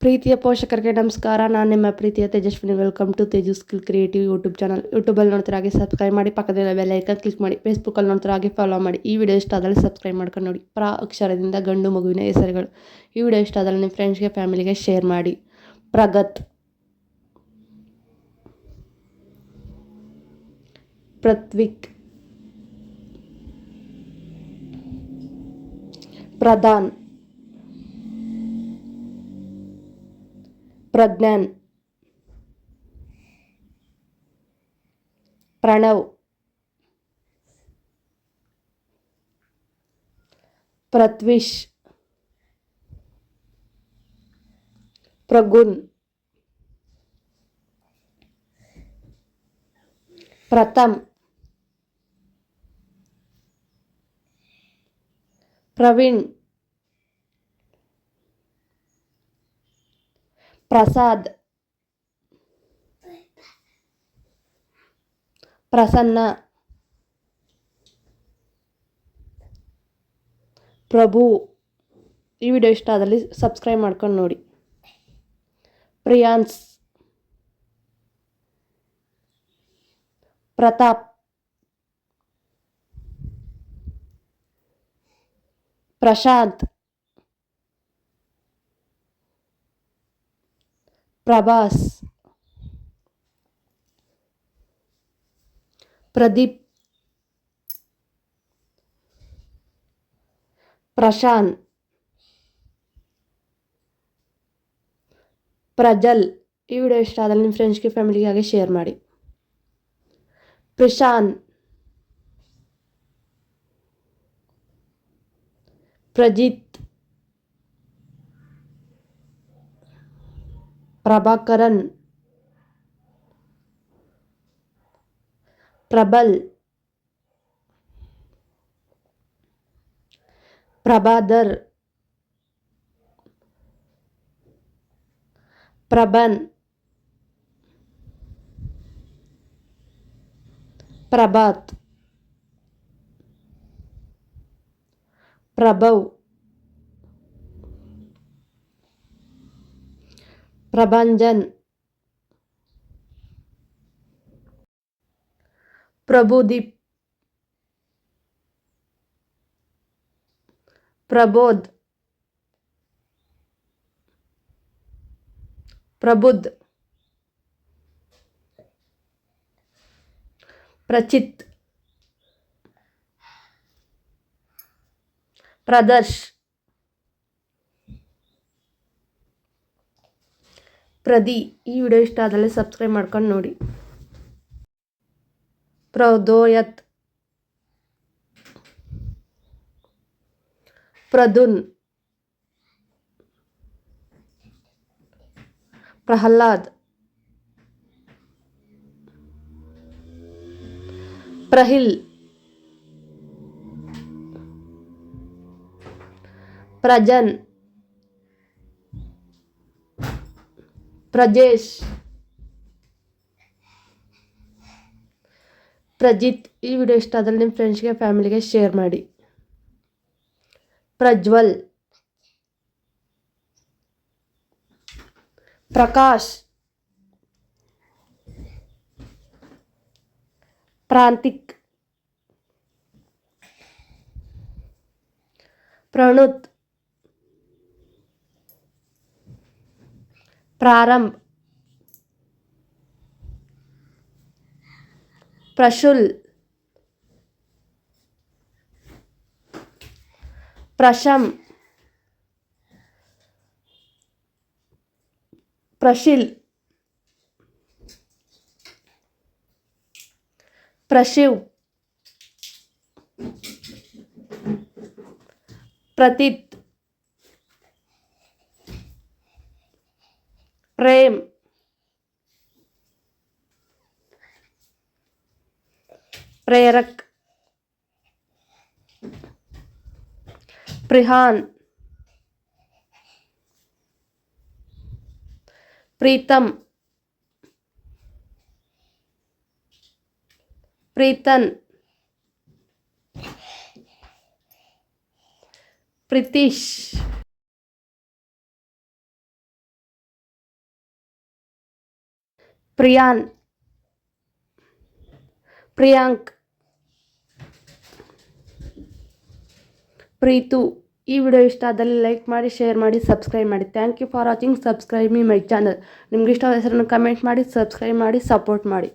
ಪ್ರೀತಿಯ ಪೋಷಕರಿಗೆ ನಮಸ್ಕಾರ. ನಾನು ನಿಮ್ಮ ಪ್ರೀತಿಯ Tejaswini. Welcome to Teju skill creative YouTube channel. ಯೂಟ್ಯೂಬಲ್ಲಿ ನೋಡ್ತಾರೆ ಹಾಗೆ ಸಬ್ಸ್ಕ್ರೈಬ್ ಮಾಡಿ, ಪಕ್ಕದಲ್ಲಿ ಬೆಲ್ ಐಕಾನ್ ಕ್ಲಿಕ್ ಮಾಡಿ. ಫೇಸ್ಬುಕ್ಕಲ್ಲಿ ನೋಡ್ತಾರೆ ಹಾಗೆ ಫಾಲೋ ಮಾಡಿ. ಈ ವಿಡಿಯೋ ಇಷ್ಟ ಆದಲ್ಲಿ ಸಬ್ಸ್ಕ್ರೈಬ್ ಮಾಡ್ಕೊಂಡು ನೋಡಿ. ಅಕ್ಷರದಿಂದ ಗಂಡು ಮಗುವಿನ ಹೆಸರುಗಳು. ಈ ವಿಡಿಯೋ ಇಷ್ಟ ಆದಲ್ಲಿ ನಿಮ್ಮ ಫ್ರೆಂಡ್ಸ್ಗೆ, ಫ್ಯಾಮಿಲಿಗೆ ಶೇರ್ ಮಾಡಿ. ಪ್ರಗತ್, ಪೃಥ್ವಿಕ್, ಪ್ರಧಾನ್, ಪ್ರಜ್ಞಾನ್, ಪ್ರಣವ್, ಪ್ರತ್ವಿಶ್, ಪ್ರಗುನ್, ಪ್ರಥಮ್, ಪ್ರವೀಣ್, ಪ್ರಸಾದ್, ಪ್ರಸನ್ನ, ಪ್ರಭು. ಈ ವಿಡಿಯೋ ಇಷ್ಟ ಆದಲ್ಲಿ ಸಬ್ಸ್ಕ್ರೈಬ್ ಮಾಡ್ಕೊಂಡು ನೋಡಿ. ಪ್ರಿಯಾನ್ಸ್, ಪ್ರತಾಪ್, ಪ್ರಶಾಂತ್, ಪ್ರಭಾಸ್, ಪ್ರದೀಪ್, ಪ್ರಶಾಂತ್, ಪ್ರಜಲ್. ಈ ವಿಡಿಯೋ ಇಷ್ಟ ಆದಲ್ಲಿ ನಿಮ್ಮ ಫ್ರೆಂಡ್ಸ್ಗೆ, ಫ್ಯಾಮಿಲಿಗೆ ಹಾಗೆ ಶೇರ್ ಮಾಡಿ. ಪ್ರಶಾಂತ್, ಪ್ರಜಿತ್, ಪ್ರಭಾಕರನ್, ಪ್ರಬಲ್, ಪ್ರಭಾದರ್, ಪ್ರಭನ್, ಪ್ರಭಾತ್, ಪ್ರಭವ್, ಪ್ರಭಂಜನ್, ಪ್ರಭುದೀಪ್, ಪ್ರಬೋಧ್, ಪ್ರಬುದ್ಧ್, ಪ್ರಚಿತ್, ಪ್ರದರ್ಶ್, ಪ್ರದಿ. ಈ ವಿಡಿಯೋ ಇಷ್ಟ ಆದಲ್ಲಿ ಸಬ್ಸ್ಕ್ರೈಬ್ ಮಾಡ್ಕೊಂಡು ನೋಡಿ. ಪ್ರದೋಯತ್, ಪ್ರದುನ್, ಪ್ರಹ್ಲಾದ್, ಪ್ರಹಿಲ್, ಪ್ರಜನ್, ಪ್ರಜೇಶ್, ಪ್ರಜಿತ್. ಈ ವಿಡಿಯೋ ಇಷ್ಟ ಆದಲ್ಲಿ ನಿಮ್ಮ ಫ್ರೆಂಡ್ಸ್ಗೆ, ಫ್ಯಾಮಿಲಿಗೆ ಶೇರ್ ಮಾಡಿ. ಪ್ರಜ್ವಲ್, ಪ್ರಕಾಶ್, ಪ್ರಾಂತಿಕ್, ಪ್ರಣುತ್, ಪ್ರಾರಂಭ್, ಪ್ರಶುಲ್, ಪ್ರಶಮ್, ಪ್ರಶಿಲ್, ಪ್ರಶಿವ್, ಪ್ರತೀತ್, ಪ್ರೇಮ್, ಪ್ರೇರಕ್, ಪ್ರಿಹಾನ್, ಪ್ರೀತಮ್, ಪ್ರೀತನ್, ಪ್ರಿತೀಶ್. ಪ್ರಿಯಾನ್, ಪ್ರಿಯಾಂಕ್, ಪ್ರೀತು. ಈ ವಿಡಿಯೋ ಇಷ್ಟ ಆದಲ್ಲಿ ಲೈಕ್ ಮಾಡಿ, ಶೇರ್ ಮಾಡಿ, ಸಬ್ಸ್ಕ್ರೈಬ್ ಮಾಡಿ. Thank you for watching. Subscribe my channel. ನಿಮ್ಗೆ ಇಷ್ಟವಾದ ಹೆಸರನ್ನು ಕಮೆಂಟ್ ಮಾಡಿ, ಸಬ್ಸ್ಕ್ರೈಬ್ ಮಾಡಿ, ಸಪೋರ್ಟ್ ಮಾಡಿ.